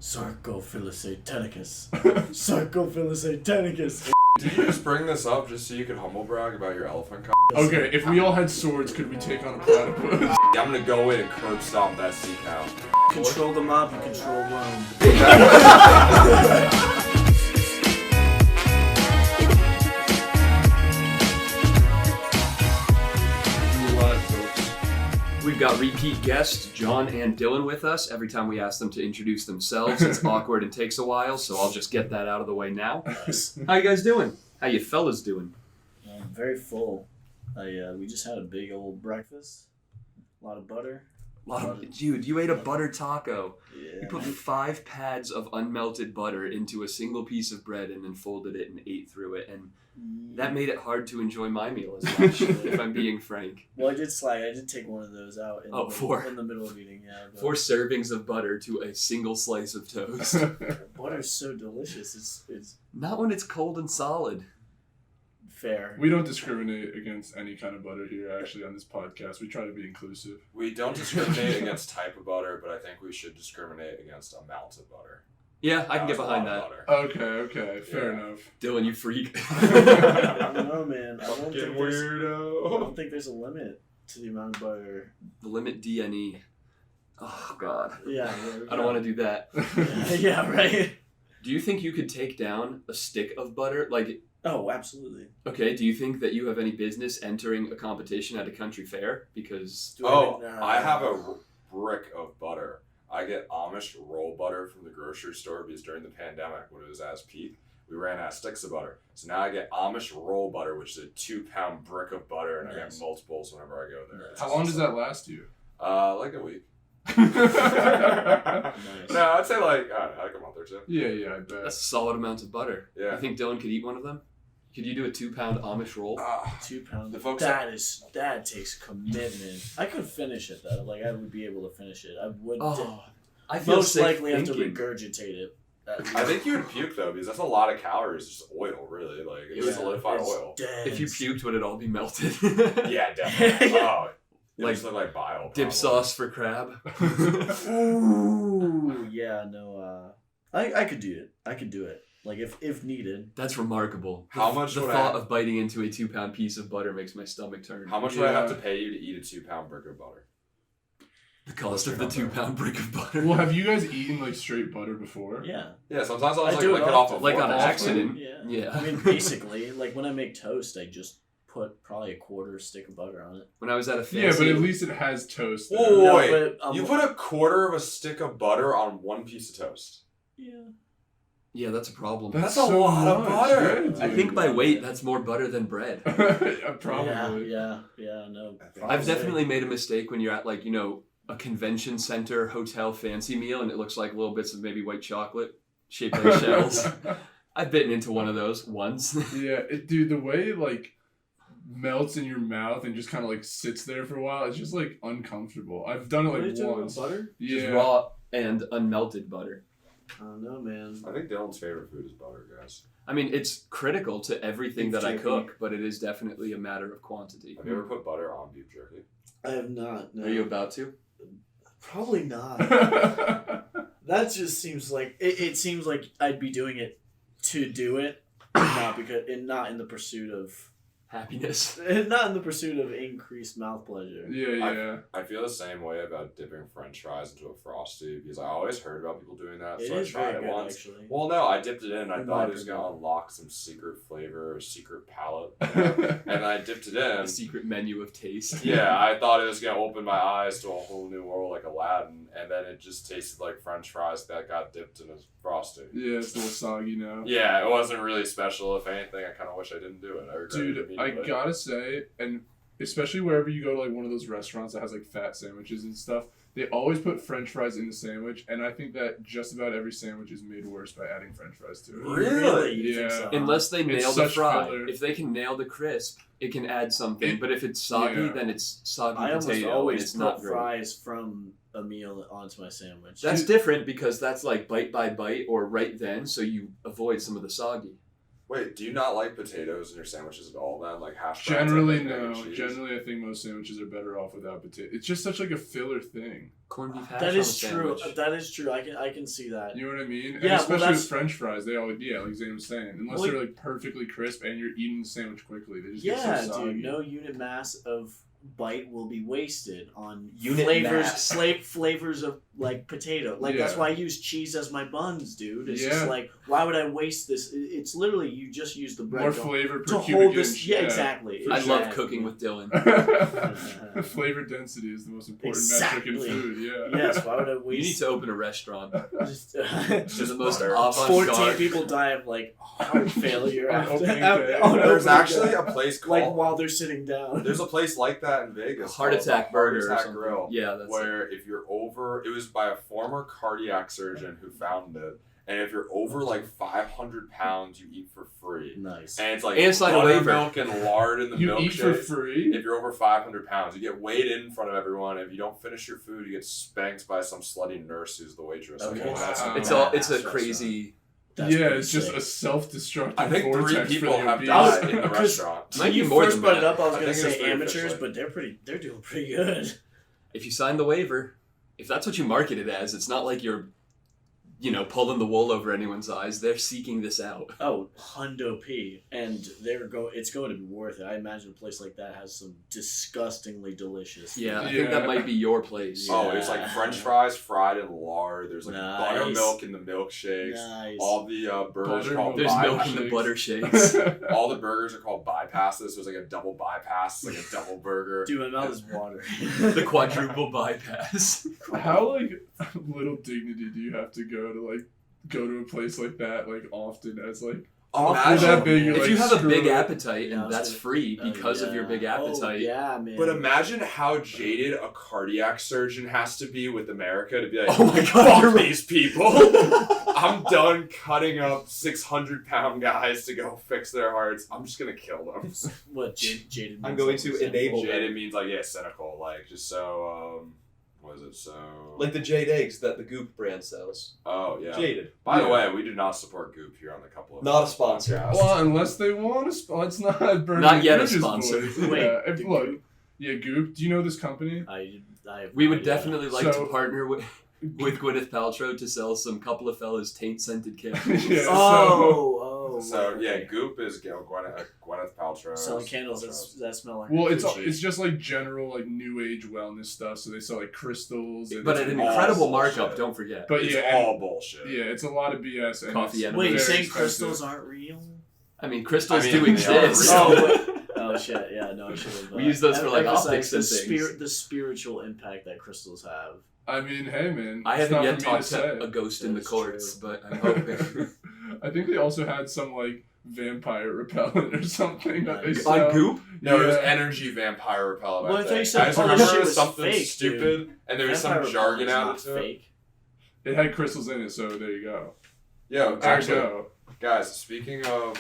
Sarcophyllosatanicus. Sarcophyllosatanicus. Did you just bring this up just so you could humble brag about your elephant cock? Okay, if we all had swords, could we take on a platypus? I'm gonna go in and curb stomp that sea cow. Control the mob, you control Rome. We've got repeat guests, John and Dylan, with us. Every time we ask them to introduce themselves, it's awkward and takes a while, so I'll just get that out of the way now. How you guys doing? How you fellas doing? I'm very full. We just had a big old breakfast. A lot of butter. Dude, you ate a butter taco. Yeah. You put 5 pads of unmelted butter into a single piece of bread and then folded it and ate through it, and that made it hard to enjoy my meal as much, if I'm being frank. Well, I did take one of those out in the middle of eating. Yeah, 4 servings of butter to a single slice of toast. Butter's so delicious. It's Not when it's cold and solid. fair. We don't discriminate against any kind of butter here, actually, on this podcast. We try to be inclusive. We don't discriminate against type of butter, but I think we should discriminate against amount of butter. Yeah, I can get behind that. Okay, fair enough. Dylan, you freak. I don't know, man. I don't think there's a limit to the amount of butter. The limit DNE. Oh, God. Yeah. I don't want to do that. Yeah, right. Do you think you could take down a stick of butter? Oh, absolutely. Okay, do you think that you have any business entering a competition at a country fair? Because... I have a brick of butter. I get Amish roll butter from the grocery store because during the pandemic, when it was at its peak, we ran out of sticks of butter. So now I get Amish roll butter, which is a 2-pound brick of butter, and I get multiples whenever I go there. How long does that last you? Like a week. Nice. No, I'd say like a month or two. Yeah, I bet. That's a solid amount of butter. Yeah. You think Dylan could eat one of them? Could you do a 2-pound Amish roll? 2 pounds. The folks that takes commitment. I could finish it though. Like I would be able to finish it. I would. I feel most sick likely have to thinking. regurgitate it. I think you would puke though, because that's a lot of calories, just oil, really. Like it's solidified oil. Dense. If you puked, would it all be melted? Yeah, definitely. Oh, it Like just look like bile. Dip sauce for crab. Ooh, yeah, no. I could do it. I could do it. Like if needed. That's remarkable. How much The would thought of biting into a 2-pound piece of butter makes my stomach turn. How much would I have to pay you to eat a 2-pound brick of butter? The cost of the 2-pound brick of butter. Well, have you guys eaten like straight butter before? Yeah. Yeah, sometimes I'll just do lick it it off often. the Like fork. on accident. Yeah. I mean, basically, like when I make toast, I just put probably a quarter stick of butter on it. When I was at a fancy... Yeah, but at least it has toast. Whoa, there. wait. But, You put a quarter of a stick of butter on one piece of toast? Yeah. Yeah, that's a problem. That's a lot of butter. Yeah, I think by weight, that's more butter than bread. Probably. Yeah, no. I've definitely made a mistake when you're at a convention center hotel fancy meal and it looks like little bits of maybe white chocolate shaped like shells. I've bitten into one of those once. Yeah, dude, the way it melts in your mouth and just kind of sits there for a while, it's just uncomfortable. I've done it once. Butter? Yeah. Just raw and unmelted butter. I don't know, man. I think Dylan's favorite food is butter, guys. I mean, it's critical to everything Beef that I jerky. court, but it is definitely a matter of quantity. Have you ever put butter on beef jerky? I have not. No. Are you about to? Probably not. That just seems like it seems like I'd be doing it to do it, not in the pursuit of Happiness. not in the pursuit of increased mouth pleasure. Yeah. I feel the same way about dipping French fries into a Frosty because I always heard about people doing that, It so I is tried very it good, once. actually. Well, no, I dipped it in and I In thought my it was going to opinion. unlock some secret flavor or secret palate. And I dipped it in. The secret menu of taste. Yeah, I thought it was going to open my eyes to a whole new world like Aladdin, and then it just tasted like French fries that got dipped in a Frosty. Yeah, it's a little soggy now. Yeah, it wasn't really special. If anything, I kind of wish I didn't do it. I regret it Dude, I immediately. gotta say, and especially wherever you go to one of those restaurants that has fat sandwiches and stuff, they always put French fries in the sandwich, and I think that just about every sandwich is made worse by adding French fries to it. Really? You think Yeah. so? Unless they It's nail the such fry. filler. If they can nail the crisp, it can add something. But if it's soggy, Yeah. then it's soggy I almost potato, and always it's put not great. fries from a meal onto my sandwich. That's different because that's bite by bite or right then, so you avoid some of the soggy. Wait, do you not like potatoes in your sandwiches at all then? Like hash browns? Generally, and egg and no. cheese? Generally, I think most sandwiches are better off without potato. It's just such like a filler thing. Corned beef hash That on a is true. sandwich. That is true. I can see that. You know what I mean? And Yeah, well, especially that's- with French fries, they always like Zane was saying, unless Well, they're like perfectly crisp and you're eating the sandwich quickly, they just Yeah, get so soggy. dude. No unit mass of bite will be wasted on Unit flavors. mass. Flavors of like potato. Like that's Yeah. why I use cheese as my buns, dude. It's Yeah. just like why would I waste this? It's literally you just use the bread More to- flavor to per cubic hold this. inch. Yeah, exactly. I love exactly. cooking with Dylan. Flavor density is the most important Exactly. metric in food. Yeah. Yes. Why would I You need waste? to open a restaurant. Just, It's the most butter. 14 avant-garde. people die of like heart failure On after, opening day. on There's opening actually day. a place called. like while they're sitting down. There's a place like that in Vegas. Heart called the attack burger or Heart Attack something. Grill. Yeah, that's where if you're over, it was by a former cardiac surgeon who founded it, and if you're over like 500 pounds, you eat for free. Nice. And it's like And sign a waiver. buttermilk and lard in the You eat for milkshake. free? If you're over 500 pounds, you get weighed in front of everyone. If you don't finish your food, you get spanked by some slutty nurse who's the waitress. Okay. Like, that's Wow. It's badass a restaurant. crazy. That's Yeah, pretty it's just sick. a self-destructive I think 3 vortex people for the have obese. died in the Because- restaurant. Might When be you more first than brought it that. up, I was I gonna think it's say 3 amateurs, officially. but they're doing pretty good. If you sign the waiver, if that's what you market it as, it's not like you're, pulling the wool over anyone's eyes. They're seeking this out. Oh, Hundo P, and it's going to be worth it. I imagine a place like that has some disgustingly delicious. food. Yeah, I think that Yeah. might be your place. Yeah. Oh, it's like French fries fried in lard. There's like Nice. buttermilk in the milkshakes. Nice. All the burgers are called There's milk in bypass. the butter shakes. All the burgers are called bypasses. There's like a double bypass. It's like a double burger. Dude, my mouth is watering. The quadruple bypass. How like little dignity do you have to go to a place like that often as like Imagine- you're that big, you're If like, you have a screw big it. appetite Yeah, I and was that's gonna- free because of your big appetite. Oh, yeah, man. But imagine how jaded a cardiac surgeon has to be with America to be like, Oh my God, fuck you're right." these people. I'm done cutting up 600-pound guys to go fix their hearts. I'm just gonna kill them. What jaded? I'm means going something to simple. enable- Jaded means like cynical, like just so what is it? So Like the Jade eggs that the Goop brand sells. oh yeah. Jaded. By the Yeah. way, we do not support Goop here on the couple of Not a sponsor. podcasts. Well, unless they want to, let's not burn Not the yet a bridges, sponsor. boys. Wait, yeah, the look, Goop? yeah, Goop. Do you know this company? I have We no would idea. definitely like So- to partner with Gwyneth Paltrow to sell some couple of fellas taint scented candles. Yeah, So okay. yeah, Goop is Gwyneth Paltrow. Selling candles that smell like. Well, it's coochie. just like general new age wellness stuff. So they sell like crystals, and But it's at an all incredible bullshit. markup, don't forget. But It's yeah, and- all bullshit. yeah, it's a lot of BS. And Coffee it's and Wait, you're very saying expensive. crystals aren't real? I mean, crystals I mean, do they are exist. real. Oh, wait. Oh shit! Yeah, no, I should have. We use those for, like, optics the and things. the spiritual impact that crystals have. I mean, hey man, I it's haven't not yet for me talked to to say. a ghost in the That's courts, true. but I'm hoping. I think they also had some vampire repellent or something that they Nice. sell. On Goop? No, it was Yeah. energy vampire repellent. Well, I thought you think. said I just all remember this shit it was was something fake, stupid, and there was some Vampire jargon repellent's out not to it. fake. It had crystals in it, so there you go. Yo, There you actually, go. guys, speaking of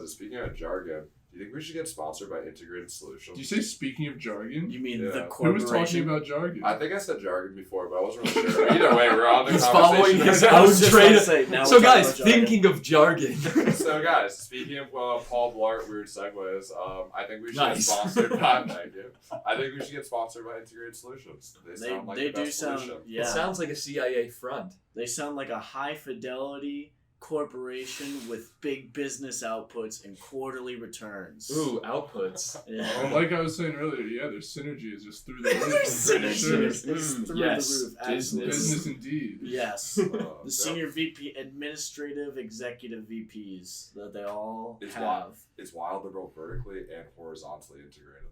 Speaking of jargon, do you think we should get sponsored by Integrated Solutions? Do you say speaking of jargon? You mean Yeah. the Who was corporation? talking about jargon? I think I said jargon before, but I wasn't really sure. Either way, we're on the He's conversation. following his right I now. was just Trade- about to say, now So, we're talking guys, about jargon. thinking of jargon. So, guys, speaking of Paul Blart, weird segues. I think we should Nice. get sponsored by. Thank you. I think we should get sponsored by Integrated Solutions. They sound like They the do best sound. solution. Yeah, It sounds like a CIA front. they sound like a high fidelity corporation with big business outputs and quarterly returns. Ooh, outputs. Yeah. Well, like I was saying earlier, yeah, their synergy is just through the roof. Their I'm pretty synergy sure. is through Yes, the roof. business. Business indeed. Yes. The The senior VP, administrative executive VPs that they all It's have. wild. It's wild they're both vertically and horizontally integrated.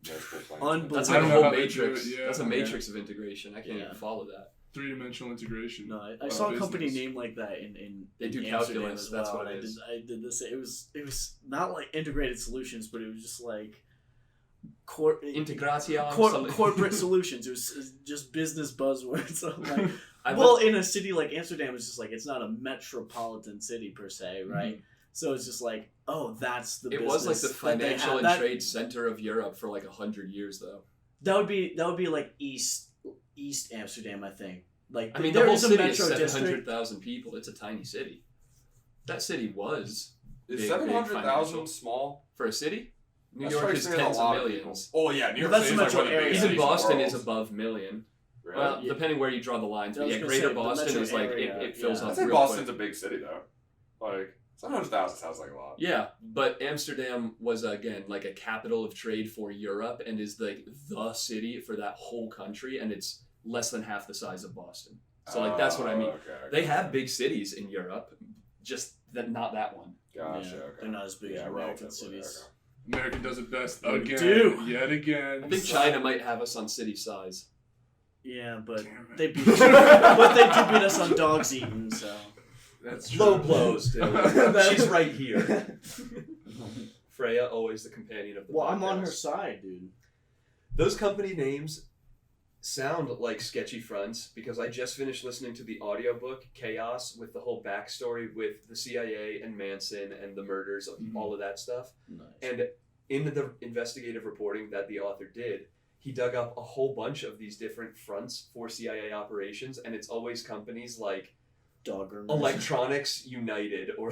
Multiple planes. Unbelievable. That's I like a don't know whole how they matrix. do it, yeah. That's a matrix of integration. I can't Yeah. even follow that. Three-dimensional integration. No, I of saw a company business. named like that in They do Amsterdam calculus, as well. that's what and it is. I did this. It was not like integrated solutions, but it was just like Integration. something. corporate solutions. It was just business buzzwords. So I'm like, I well, love- in a city like Amsterdam, it's just like it's not a metropolitan city per se, right? So it's just like, oh, that's the. it business was like the that they financial have. and That- trade center of Europe for like 100 years, though. That would be like East Amsterdam, I think. Like I mean, the there whole is a city is metro district. 700,000 people. It's a tiny city. That city was Is big 700,000 financial. small? For a city? New That York strikes is me as a tens of lot millions. people. Oh yeah, New York That's City the is like one of the metro biggest area. Even cities in the Boston world. is above million. Really? Well, Yeah. depending where you draw the lines. I But was yeah, gonna Greater say, the Boston metro is like, area, it fills yeah. I'd up say real Boston's quick. a big city though. Like 700,000 sounds like a lot. Yeah, but Amsterdam was, again, like a capital of trade for Europe and is like the city for that whole country, and it's less than half the size of Boston. So, like, that's what I mean. Okay, They have big cities in Europe, just not that one. Gotcha. Yeah, okay. they're not as big as American relatively, cities. okay. America does it best We again. do. Yet again. I think China might have us on city size. Yeah, but Damn it. they beat us. But they do beat us on dogs eating. So That's true. Low blows, dude. She's right here. Freya, always the companion of the well, I'm on her podcast. side, dude. Those company names sound like sketchy fronts because I just finished listening to the audiobook Chaos with the whole backstory with the CIA and Manson and the murders of all of that stuff. Nice. And in the investigative reporting that the author did, he dug up a whole bunch of these different fronts for CIA operations, and it's always companies like Dog or Electronics United or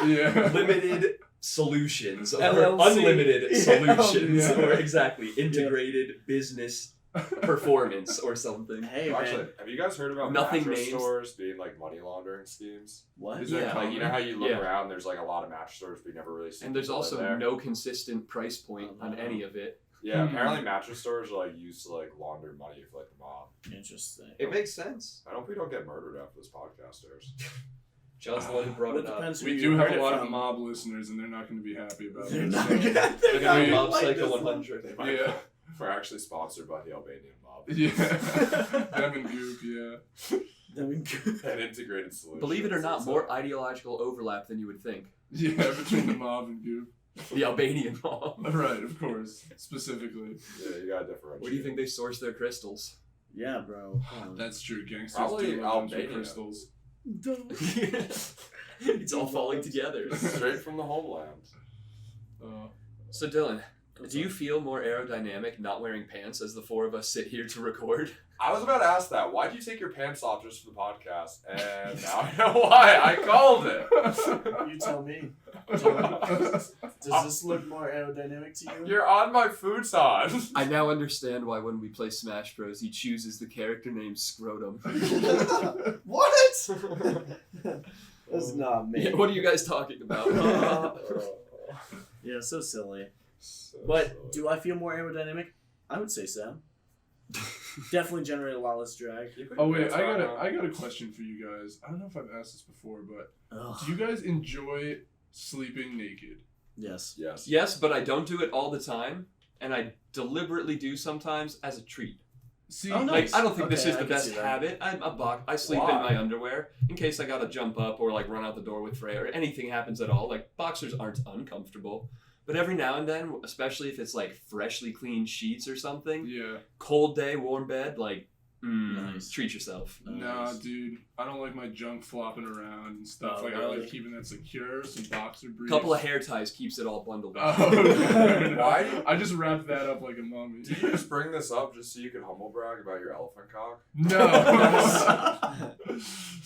Yeah. Limited Solutions or LLC. Unlimited Yeah. Solutions Yeah. or exactly Integrated Business Performance or something. Hey, Well, man. actually, have you guys heard about Nothing mattress names. stores being like money laundering schemes? What? Is that Yeah. common? Like, you know how you look Yeah. around, there's like a lot of mattress stores, but you never really see And there's people also in there. no consistent price point on any of it. Yeah, Hmm. apparently mattress stores are like used to like launder money for like the mob. Interesting. It makes sense. I hope we don't get murdered after this podcast airs. John's the one who brought Well, it it up. depends who We you do have heard a it lot of from. mob listeners, and they're not going to be happy about They're this. not so- gonna. They're They're gonna not be gonna Mob like Psycho this 100. They might- Yeah. We're actually sponsored by the Albanian mob. Yeah. Them and Goop, yeah. And integrated solutions. Believe it or not, So- more ideological overlap than you would think. Yeah, between the mob and Goop. The Albanian mob. Right, of course. Specifically. Yeah, you gotta differentiate. Where do you think they source their crystals? Yeah, bro. That's true. Gangsters Probably do love them Albania. crystals. It's all falling together. Straight from the homeland. So Dylan, do you feel more aerodynamic not wearing pants as the four of us sit here to record? I was about to ask that. Why do you take your pants off just for the podcast? And now I know why. I called it. You tell me. Does this look more aerodynamic to you? You're on my futon. I now understand why when we play Smash Bros, he chooses the character name Scrotum. What? That's not me. Yeah, what are you guys talking about? Yeah, so silly. So But silly. do I feel more aerodynamic? I would say so. Definitely generate a lot less drag. You put Oh your wait, pants back on. I got a question for you guys. I don't know if I've asked this before, but Ugh. do you guys enjoy sleeping naked? Yes. Yes. Yes, but I don't do it all the time, and I deliberately do sometimes as a treat. See, Oh, no. Like, I don't think this Okay, is I the can best see that. habit. I sleep Why? in my underwear in case I gotta jump up or like run out the door with Freya or anything happens at all. Like boxers aren't uncomfortable, but every now and then, especially if it's like freshly cleaned sheets or something, yeah. cold day, warm bed, like Nice. treat yourself. Nah, Nice. dude. I don't like my junk flopping around and stuff. Oh, like I really? like keeping that secure, some boxer briefs. Couple of hair ties keeps it all bundled up. Oh, okay. Why? I just wrapped that up like a mummy. Did you just bring this up just so you could humble brag about your elephant cock? No.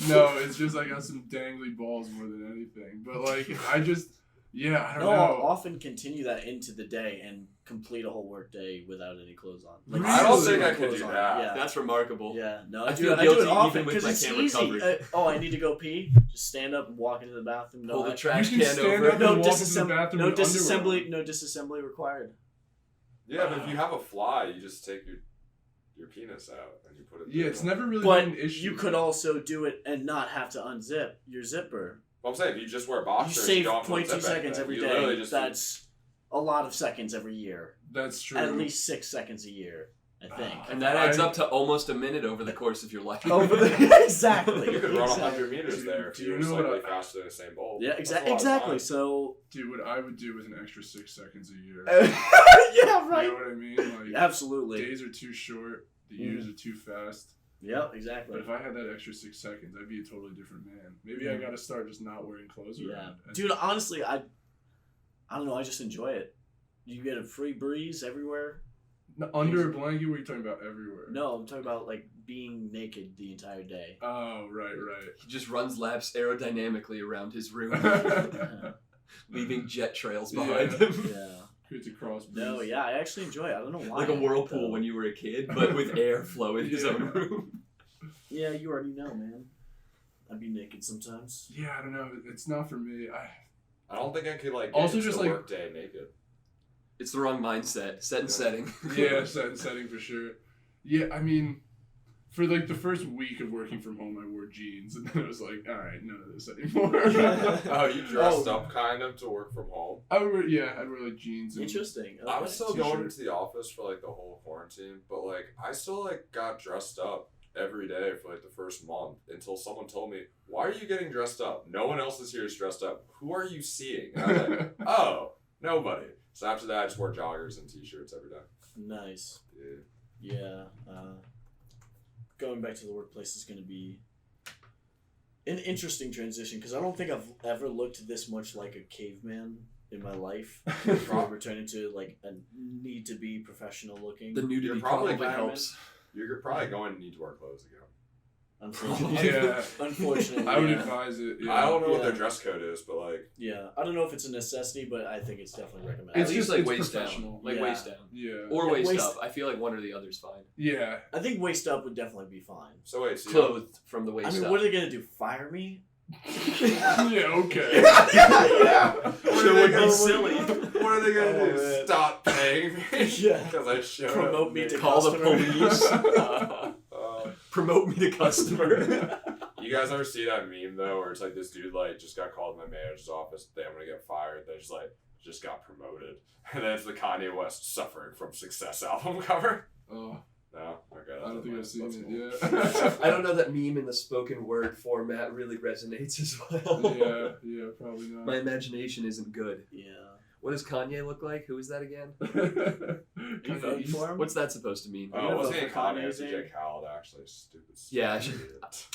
No, it's just I got some dangly balls more than anything. But like I just I don't No, know. I'll often continue that into the day and complete a whole work day without any clothes on. Really? I don't Really? think I could Clothes do on. that. Yeah. That's remarkable. Yeah, no, I I do. feel I do guilty it often even with because my it's camera easy. covered. I need to go pee. Just stand up and walk into the bathroom. Pull No, the trash You can can stand over. up no and walk into the disassembly. bathroom No with underwear disassembly. on. No disassembly required. Yeah, but if you have a fly, you just take your penis out and you put it. Yeah, through. it's never really But been an issue. you could also do it and not have to unzip your zipper. Well, I'm saying if you just wear You boxers, save don't have to 0.2 unzip seconds anything. every You literally day. just That's a lot of seconds every year. That's true. At least 6 seconds a year, I think. And that adds up to almost a minute over the course of your life. Exactly. You could run Exactly. 100 meters there if Do you you were know what slightly I- faster than Usain Bolt. Yeah, That's a lot of exactly. time. So, Dude, what I would do with an extra 6 seconds a year. yeah, right. You know what I mean? Like Absolutely. days are too short, the years are too fast. Yep, exactly. But if I had that extra 6 seconds, I'd be a totally different man. Maybe I gotta start just not wearing clothes Yeah, around. dude. Honestly, I don't know. I just enjoy it. You get a free breeze everywhere. No, under a blanket, what are you talking about? Everywhere. No, I'm talking about like being naked the entire day. Oh, right, He just runs laps aerodynamically around his room. right. leaving jet trails Yeah. behind him. Yeah. Creates a cross. No, yeah, I actually enjoy it. I don't know why. Like a whirlpool when you were a kid, but with airflow in his Yeah. own room. Yeah, you already know, man. I'd be naked sometimes. Yeah, I don't know. It's not for me. I don't think I could like Also get just, to like- work day naked. It's the wrong mindset. Set and setting. Yeah, setting for sure. Yeah, I mean, for like the first week of working from home, I wore jeans, and then it was like, all right, none of this anymore. Oh, you dressed up kind of to work from home? I'd wear like jeans. And, Interesting. I was still T-shirt. going into the office for like the whole quarantine, but like I still like got dressed up every day for like the first month until someone told me, "Why are you getting dressed up? No one else is here is dressed up. Who are you seeing?" And I was like, "Oh, nobody." So after that, I just wore joggers and t-shirts every day. Nice. Yeah. Yeah. Going back to the workplace is going to be an interesting transition because I don't think I've ever looked this much like a caveman in my life. Before returning to like a need to be professional looking. The nudity You're probably probably environment. helps. You're probably going to need to wear clothes again. Unfortunately. Yeah. Unfortunately. I would yeah. advise it. Yeah. I don't know what Yeah. their dress code is, but like, Yeah. I don't know if it's a necessity, but I think it's definitely recommended. At It's least just- like it's waist down. professional. Like Yeah. waist down. Yeah. Or Yeah, waist, waist- up. I feel like one or the other's fine. Yeah. I think waist up would definitely be fine. so wait, so you don't- Clothed from the waist I mean, up. what are they going to do? Fire me? Yeah. Okay. yeah. What are they gonna What are they gonna Oh, do? man. Stop paying me? Yeah. Because I showed Promote up me late. to Call the customer. police. Promote me to customer. You guys ever see that meme though, where it's like this dude like just got called in my manager's office, they I'm gonna get fired, then just like just got promoted, and then it's the Kanye West "Suffering from Success" album cover. Oh, No, okay. I don't think I've seen that's it. cool. Yeah. I don't know that meme in the spoken word format really resonates as well. Yeah. Probably not. My imagination isn't good. Yeah. What does Kanye look like? Who is that again? You voted for him? What's that supposed to mean? You're Oh, gonna wasn't vote it for Kanye or Kanye's DJ name? Khaled actually? Stupid. Yeah, I stupid should- idiot.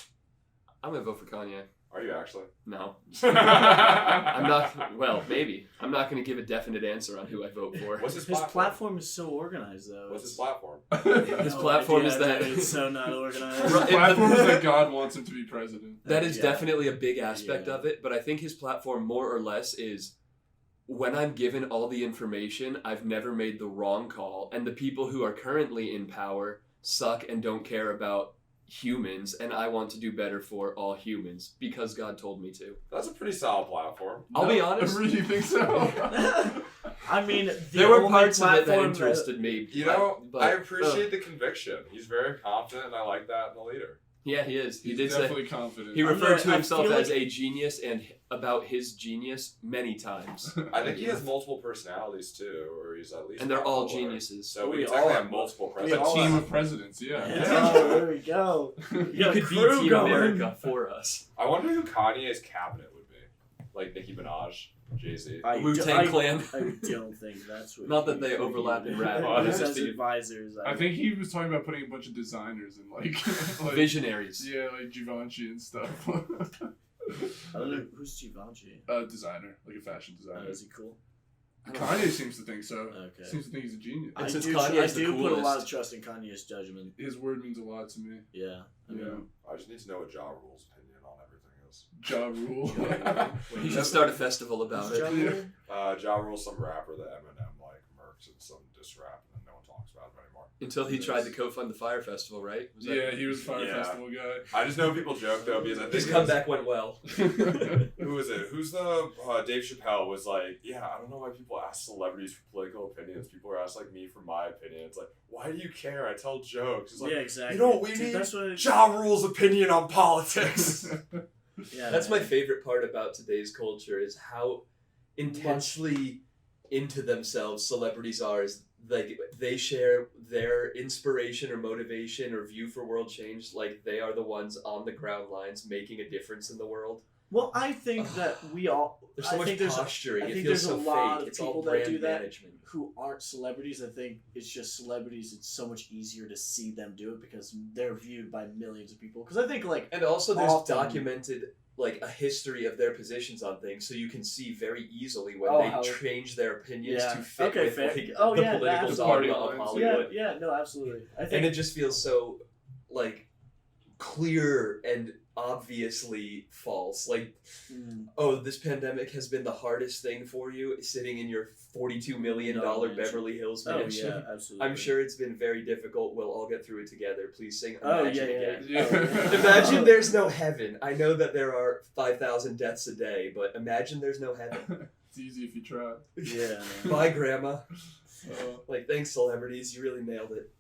I'm gonna vote for Kanye. Are you actually? No. I'm not. Well, maybe. I'm not gonna give a definite answer on who I vote for. What's his His platform? platform is so organized, though. What's his platform? His platform is that- it's so not organized. His Right. platform is that God wants him to be president. That is Yeah. definitely a big aspect Yeah. of it, but I think his platform more or less is when I'm given all the information, I've never made the wrong call, and the people who are currently in power suck and don't care about humans, and I want to do better for all humans because God told me to. That's a pretty solid platform. I'll be honest. I really think so. I mean, the There were only parts of it that platform interested me. You know, but- I appreciate the conviction. He's very confident, and I like that in a leader. Yeah, he is. He He's did say definitely confident. he I'm referred not- to I himself feel as like- a genius and about his genius many times. I think he has multiple personalities too, or he's at least. And they're all bipolar. geniuses. So We we all technically have- have multiple we a presidents. all team have- of presidents, Oh, yeah. there we go. He got could a be crew Team going. America for us. I wonder who Kanye's cabinet would be. Like Nicki Minaj, Jay-Z. Wu-Tang Clan. I don't think that's what. Not that they overlap in rap. Oh, Just just as figured- advisors. I think he was talking about putting a bunch of designers in like Visionaries. Yeah, like Givenchy and stuff. I don't know who's Givenchy. Designer, like a fashion designer. Is he cool? Kanye seems to think so. Okay. Seems to think he's a genius. And I since do, Kanye's I the do put a lot coolest- of trust in Kanye's judgment. His word means a lot to me. Yeah. I mean, Yeah. I just need to know what Ja Rule's opinion on everything is. Ja Rule. He should start a festival about who's it. John Woo? Ja Rule's some rapper that Eminem like murked in some diss rap, and then no one talks about him anymore. Until he tried to co-fund the Fire Festival, right? Was that- Yeah, he was Fire Yeah. Festival guy. I just know people joke though because I think His it was- comeback went well. Who was it? Who's the Dave Chappelle was like, yeah, I don't know why people ask celebrities for political opinions. People are asked like me for my opinion. It's like, why do you care? I tell jokes. It's like, Yeah, exactly. you know what we Dude, need? That's what. Ja Rule's opinion on politics. Yeah, That's my man. favorite part about today's culture is how intensely into themselves celebrities are. Is like they share their inspiration or motivation or view for world change like they are the ones on the ground lines making a difference in the world. Well, I think that we all. There's so I much think there's posturing. I It think feels there's so a lot fake. of It's all people that brand do that management. who aren't celebrities. I think it's just celebrities. It's so much easier to see them do it because they're viewed by millions of people. Because I think like And also there's often- documented like a history of their positions on things, so you can see very easily when Oh, they how- change their opinions Yeah. to fit Okay, with fair. like, Oh, the yeah, political that's- Party dogma of lines, Hollywood. yeah, no, absolutely. I And think it just feels so like clear and obviously false. Like, oh, this pandemic has been the hardest thing for you, sitting in your $42 million Beverly Hills mansion. Oh, yeah, absolutely. I'm sure it's been very difficult. We'll all get through it together. Please sing Oh, Imagine yeah, again. Yeah. Imagine there's no heaven. I know that there are 5,000 deaths a day, but imagine there's no heaven. It's easy if you try. Yeah. Bye, Grandma. Like, thanks, celebrities. You really nailed it.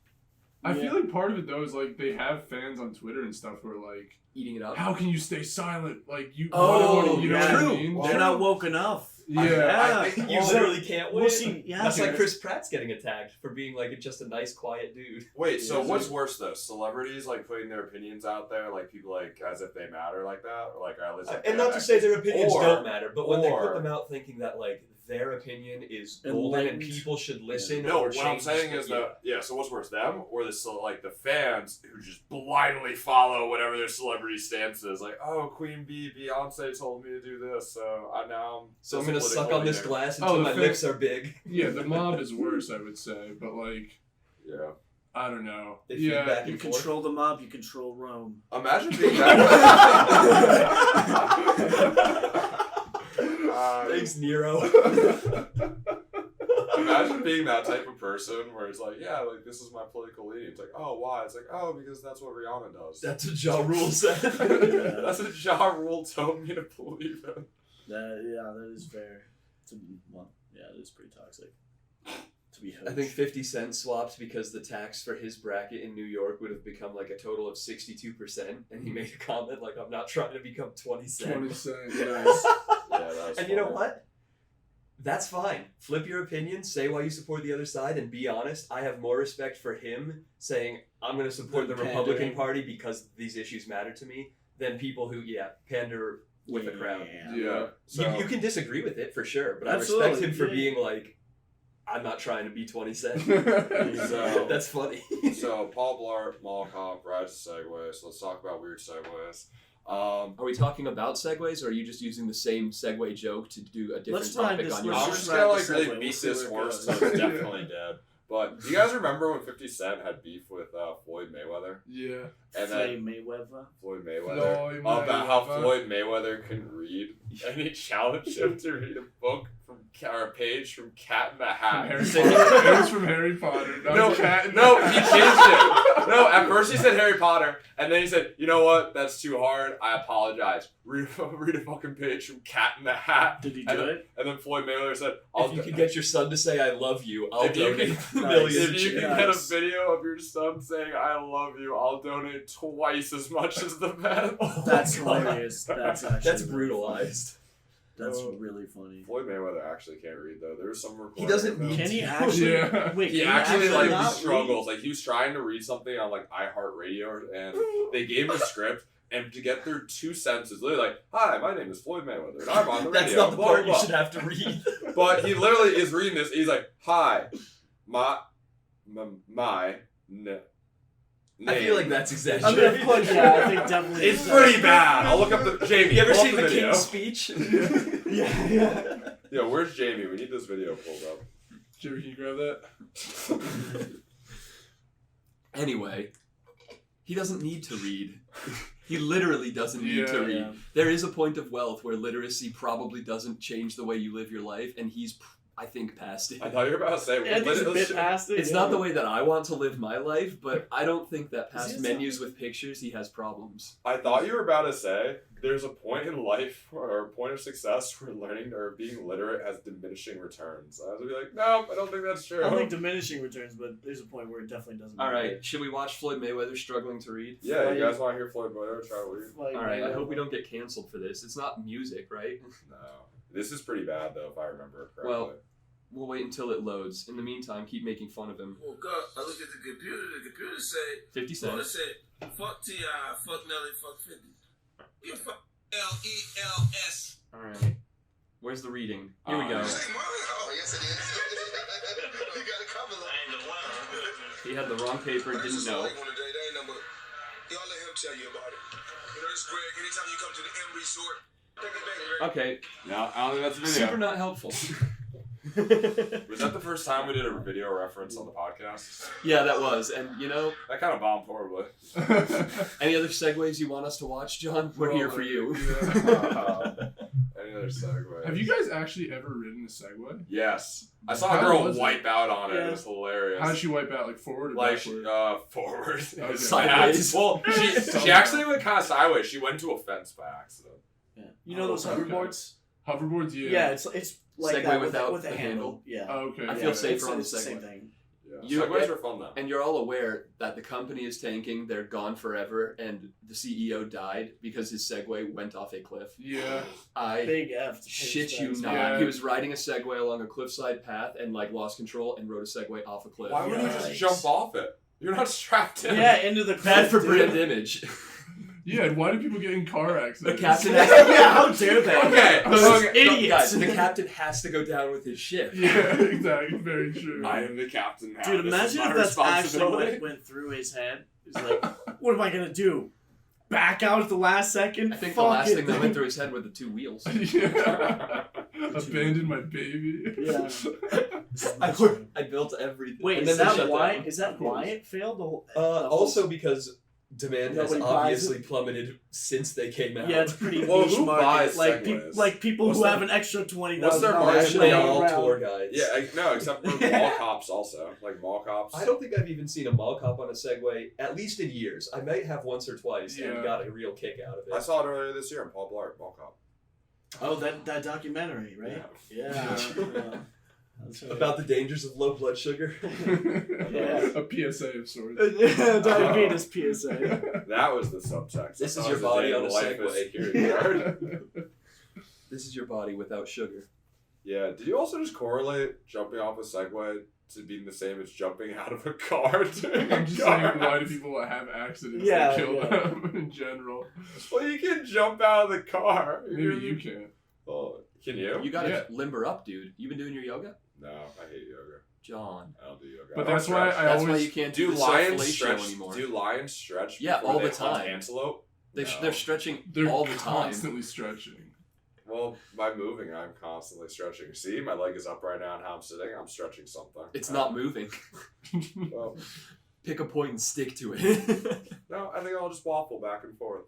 I feel like part of it though is like they have fans on Twitter and stuff who are like, Eating it up. how can you stay silent? Like you, Oh, you know yeah. what I mean? They're not woke enough. Yeah. I think You literally can't win. We'll see. Yeah, That's like Chris Pratt's getting attacked for being like just a nice, quiet dude. Wait, so Yeah. what's worse though? Celebrities like putting their opinions out there, like people like as if they matter like that, or like at least like, And not to say their opinions Or- don't matter, but when they put or- them out thinking that like their opinion is And golden and enlightened. people should listen. No, or what I'm change saying the- is that so what's worse, them or like the fans who just blindly follow whatever their celebrity stance is? Like, oh, Queen Bee, Beyonce told me to do this, so I'm So I'm gonna suck on this glass until the my fan- lips are big. Yeah, the mob is worse, I would say, but like, Yeah. I don't know. They Yeah, feed back You and forth. control the mob, you control Rome. Imagine being that. Thanks, Nero. Imagine being that type of person where it's like, yeah, like this is my political leaning. It's like, oh, why? It's like, oh, because that's what Rihanna does. That's what Ja Rule said. That's what Ja Rule told me to believe in. That is fair. Yeah, it is pretty toxic. To be I think 50 Cent swapped because the tax for his bracket in New York would have become like a total of 62%, and he made a comment like, "I'm not trying to become 20 Cent." 20 cents. Nice. Yeah, that was And you know funny. what? That's fine. Flip your opinion, say why you support the other side, and be honest. I have more respect for him saying, I'm going to support the Than Republican pandering. Party because these issues matter to me, than people who, pander with the crowd. Yeah. So, You can disagree with it for sure, but I Absolutely, respect him for yeah. being like, I'm not trying to be 20 Cent. So- That's funny. so Paul Blart, Mall Cop, rides Segways. So let's talk about weird Segways. Are we talking about segues, or are you just using the same segue joke to do a different Let's ride topic this- on your let's I'm just just show? gonna ride like the really Segway. beat We'll see this where it horse goes. till it's definitely dead. But do you guys remember when 50 Cent had beef with Floyd Mayweather? Yeah. And then Mayweather. Floyd Mayweather Floyd about how Mayweather. Floyd Mayweather couldn't read, and he challenged him to read a book or a page from Cat in the Hat. Harry Potter. It was from Harry Potter. No, Cat in the no, Hat. he changed it. No, at first he said Harry Potter, and then he said, you know what? That's too hard. I apologize. Read a fucking page from Cat in the Hat. Did he And do then- it? And then Floyd Mayweather said, If you could get your son to say I love you, I'll If you donate can- millions. If you can get a Nice. video of your son saying "I love you," I'll donate twice as much as the man. That's Oh my God. hilarious. That's actually That's really brutalized. funny. That's really funny. Floyd Mayweather actually can't read though. There was some recording. He doesn't of him. need Can he to. actually? Yeah. Wait, He can actually not like read? struggles. Like he was trying to read something on like iHeartRadio, and they gave him a script, and to get through 2 sentences, literally like, "Hi, my name is Floyd Mayweather, and I'm on the radio." That's not the blah, part blah, you blah. should have to read. But he literally is reading this. He's like, "Hi, my name." I feel like that's I exaggerated. mean, of course, yeah, I think definitely. It's pretty bad. I'll look up the Jamie. You ever pull up seen the video. King's Speech? Yeah. Yo, where's Jamie? We need this video pulled up. Jimmy, can you grab that? Anyway, he doesn't need to read. He literally doesn't need to Yeah. read. Yeah. There is a point of wealth where literacy probably doesn't change the way you live your life, and he's, I think, past it. I thought you were about to say. Yeah, I think it's a bit shit. past it. It's yeah. not the way that I want to live my life, but I don't think that Is he past a menus with pictures, he has problems. I thought you were about to say there's a point in life or a point of success where learning or being literate has diminishing returns. I was gonna be like, no, I don't think that's true. I don't think diminishing returns, but there's a point where it definitely doesn't. All matter. right, should we watch Floyd Mayweather struggling to read? Yeah, you guys want to hear Floyd Mayweather try to read? Like, All right, I hope we don't get canceled for this. It's not music, right? No. This is pretty bad though, if I remember correctly. Well, we'll wait until it loads. In the meantime, keep making fun of him. Woke up, I looked at the computer said, 50 well, it cents. said, fuck T.I., fuck Nelly, fuck 50. You fuck L-E-L-S. Alright. Where's the reading? Here we go. Oh, yes it is. You got it covered. I ain't the one. He had the wrong paper, didn't know. Y'all let him tell you about it. You know, it's Greg. Anytime you come to the M Resort, take it back, Greg. Okay, no, I don't think that's a video. super not helpful. Was that the first time we did a video reference on the podcast? Yeah, that was. And, That kind of bombed horribly. any other segues you want us to watch, John? We're here for you. Any other segue? Have you guys actually ever ridden a Segway? Yes. I saw a How girl was it? wipe out on it. Yeah. It was hilarious. How did she wipe out? Like forward or Like, backward? forward. Okay. Sideways. Well, she actually went kind of sideways. She went into a fence by accident. Yeah. You know those Okay. hoverboards? Hoverboards, yeah. Yeah, it's like Segway that without with a the handle. Yeah. Oh, okay. I yeah. feel safer on the it's the same Segway. thing. Yeah. Segways are fun though. And you're all aware that the company is tanking. They're gone forever. And the CEO died because his Segway went off a cliff. Yeah. I Big F. shit you not. Yeah. He was riding a Segway along a cliffside path and lost control and rode a Segway off a cliff. Why wouldn't you just Yikes. jump off it? You're not strapped in. Yeah, into the Bad for cliff, brand dude. image. Yeah, and why do people get in car accidents? The captain Yeah, has how dare they? Okay. Those Okay. idiots. Guys, the captain has to go down with his ship. Yeah, exactly. Very true. I am the captain now. Dude, This is imagine my if that's actually responsibility. what went through his head. He's like, what am I gonna do? Back out at the last second? I think Fuck the last it. thing that went through his head were the two wheels. Yeah. Abandoned my baby. Yeah. I built everything. Wait, And is then they that shut why? down. Is that why it failed? The whole, Also because demand has Nobody buys obviously plummeted since they came out. yeah, it's pretty Well, niche who market. buys Like, Segways? like people What's who their- have an extra $20,000 what's their market? Actually, laying all around. tour guides. Yeah, no, except for mall cops also. Like mall cops. I don't think I've even seen a mall cop on a Segway, at least in years. I might have once or twice Yeah. and got a real kick out of it. I saw it earlier this year in Paul Blart, mall cop. Oh, that documentary, right? Yeah. Yeah. That's right. About the dangers of low blood sugar. Yeah. A PSA of sorts. Diabetes PSA. That was the subtext. This That is your was the body day on the a life Segway. is security guard. This is your body without sugar. Yeah. Did you also just correlate jumping off a Segway to being the same as jumping out of a car? I'm just saying, why do people have accidents Yeah, that kill yeah. them in general? Well, you can jump out of the car. Maybe you can. Oh, can you? You gotta Yeah. limber up, dude. You been doing your yoga? No, I hate yoga. John. I don't do yoga. But I don't that's why stretch. I That's why always you can't do Do the lions self-fellatio stretch? anymore. Do lions stretch? Yeah, before all they the hunt time. Antelope. They're, No. they're stretching they're all the time. constantly stretching. Well, by moving, I'm constantly stretching. See, my leg is up right now, and how I'm sitting, I'm stretching something. It's not moving. Well, Pick a point and stick to it. no, I think I'll just waffle back and forth.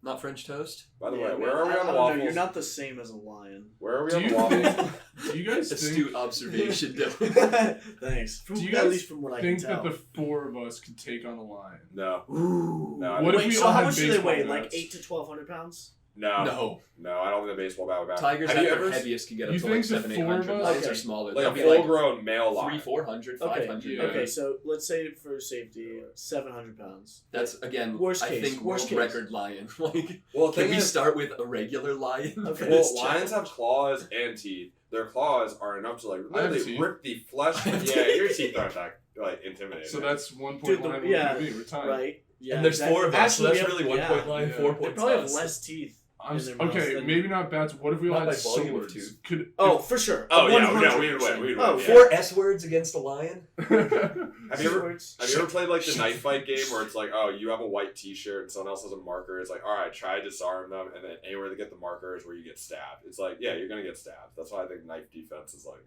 Not French toast? By the Yeah, way, man, where are we I on don't the know, waffles? You're not the same as a lion. Where are we Do on the you waffles? think? Do you guys think? Astute observation, Dylan. Thanks. Do you At guys least from what I think can that tell. the four of us could take on a lion? No. Ooh. No, I What don't- if we so all how had much do they baseball weigh? Like bats? 8 to 1,200 pounds? No. No. No, I don't think the baseball bat would matter. Tigers Have at you their ever heaviest can get up You to like think the 700, four of 800. us- Lions are Okay. smaller. like They'll a be like full-grown male lion? 300, 400, Okay. 500. Yeah. Okay, so let's say for safety, 700 pounds. That's, again, Worst I case, think worst world case. record lion. Like, Well, the can thing we is, start with a regular lion? Okay. for well, this lions challenge? have claws and teeth. Their claws are enough to like I have literally teeth. rip the flesh. I have Yeah, your teeth. teeth aren't that like intimidating. So that's 1 Dude, point line. yeah, We're tied. Right? Yeah, and there's exactly. 4 of us, so Actually, that's we have- really 1 point yeah. line, Yeah. 4 They points probably have us. less teeth. I'm in their mouths okay, than- maybe not bats. What if we all Not had by volume of swords? two. Could Oh, for sure. Oh, yeah, 100%. we'd win, we'd win, Oh, yeah. 4 S words against a lion? Have you ever Swords. Have you ever played like the knife fight game where it's like, oh, you have a white T-shirt and someone else has a marker? It's like, all right, try to disarm them, and then anywhere they get the marker is where you get stabbed. It's like, yeah, you're gonna get stabbed. That's why I think knife defense is like,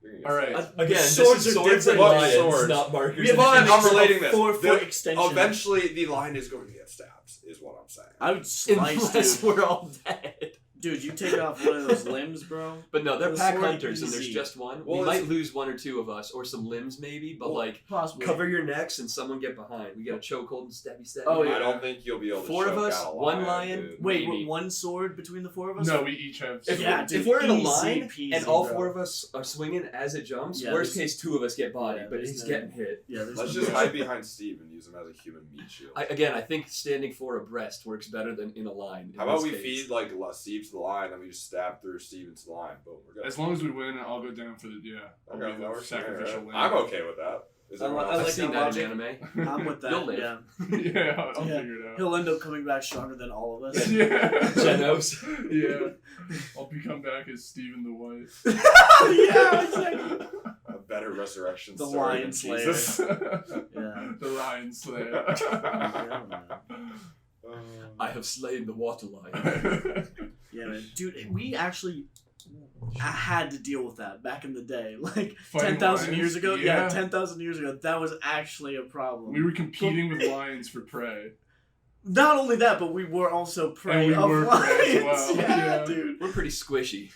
you're gonna get All right. stabbed. Again, Swords this is are swords and different. lions, Swords. not markers. Yeah, but It I'm makes relating a this. 4-foot The- extension. Eventually, the lion is going to get stabbed, is what I'm saying. I would slice, Unless dude. we're all dead. Dude, you take off one of those limbs, bro. But no, they're The pack sword hunters, and there's easy. just one. Well, we it's- might lose 1 or 2 of us, or some limbs maybe, but like, Possibly. cover your necks and someone get behind. We get a chokehold and stabby. Oh, yeah. I don't think you'll be able to 4 of choke us, out a 1 lion. dude. Wait, Maybe. with one sword between the 4 of us? No, we each have. If, Yeah, we're, dude, if we're in a easy line peasy, and all bro. 4 of us are swinging as it jumps, Yeah, worst there's- case 2 of us get body, yeah, but there's he's no- getting hit. Yeah, there's Let's no- just hide behind Steve and use him as a human meat shield. I think standing 4 abreast works better than in a line. How about we feed like Steve to the lion and we just stab through Steve into the lion? Boom, we're good. As long as we win, I'll go down for the I'll Okay, be that the works. sacrificial Yeah, lamb. I'm okay with that. Is I everyone like- else? I I've like seen that that in logic. anime. I'm with that. You'll live. Yeah. Yeah, I'll Yeah. figure it out. He'll end up coming back stronger than all of us. Yeah. Genos. Yeah. I'll become back as Stephen the White. Yeah, exactly. A better resurrection The story Lion than Slayer. Jesus. Yeah. The Lion Slayer. Yeah, man. I have slain the water lion. Yeah, man. Dude, we actually I had to deal with that back in the day. Like Fighting 10,000 lions? years ago. Yeah. Yeah, 10,000 years ago. That was actually a problem. We were competing with lions for prey. Not only that, but we were also prey And we of were lions. prey as well. Yeah, Yeah. dude. We're pretty squishy.